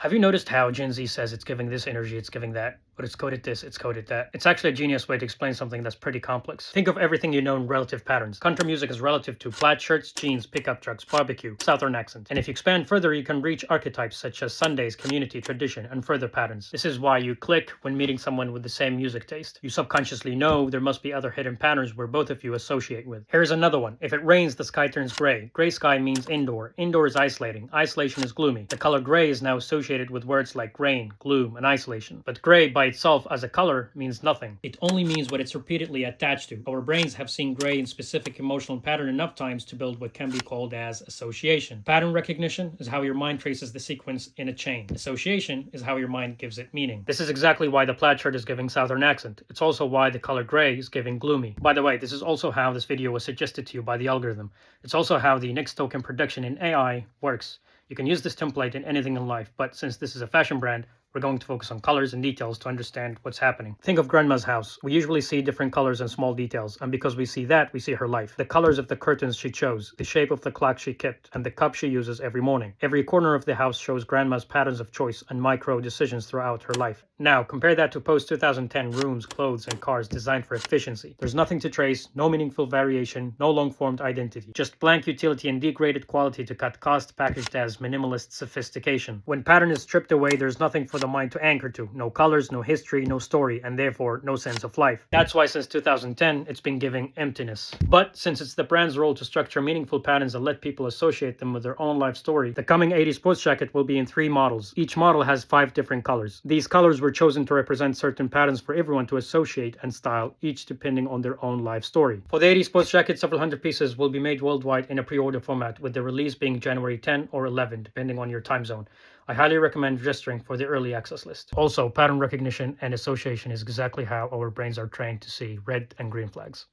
Have you noticed how Gen Z says it's giving this energy, it's giving that, but it's coded this, it's coded that? It's actually a genius way to explain something that's pretty complex. Think of everything you know in relative patterns. Country music is relative to plaid shirts, jeans, pickup trucks, barbecue, southern accent. And if you expand further, you can reach archetypes such as Sundays, community, tradition, and further patterns. This is why you click when meeting someone with the same music taste. You subconsciously know there must be other hidden patterns where both of you associate with. Here's another one. If it rains, the sky turns gray. Gray sky means indoor. Indoor is isolating. Isolation is gloomy. The color gray is now associated with words like rain, gloom, and isolation. But gray by itself as a color means nothing. It only means what it's repeatedly attached to. Our brains have seen gray in specific emotional pattern enough times to build what can be called as association. Pattern recognition is how your mind traces the sequence in a chain. Association is how your mind gives it meaning. This is exactly why the plaid shirt is giving southern accent. It's also why the color gray is giving gloomy. By the way, this is also how this video was suggested to you by the algorithm. It's also how the next token prediction in AI works. You can use this template in anything in life, but since this is a fashion brand, we're going to focus on colors and details to understand what's happening. Think of grandma's house. We usually see different colors and small details, and because we see that, we see her life. The colors of the curtains she chose, the shape of the clock she kept, and the cup she uses every morning. Every corner of the house shows grandma's patterns of choice and micro decisions throughout her life. Now, compare that to post-2010 rooms, clothes, and cars designed for efficiency. There's nothing to trace, no meaningful variation, no long-formed identity. Just blank utility and degraded quality to cut cost packaged as minimalist sophistication. When pattern is stripped away, there's nothing for the mind to anchor to. No colors, no history, no story, and therefore no sense of life. That's why since 2010, it's been giving emptiness. But since it's the brand's role to structure meaningful patterns and let people associate them with their own life story, the coming 80s sports jacket will be in 3 models. Each model has 5 different colors. These colors were chosen to represent certain patterns for everyone to associate and style, each depending on their own life story. For the 80s sports jacket, several hundred pieces will be made worldwide in a pre-order format, with the release being January 10 or 11, depending on your time zone. I highly recommend registering for the early access list. Also, pattern recognition and association is exactly how our brains are trained to see red and green flags.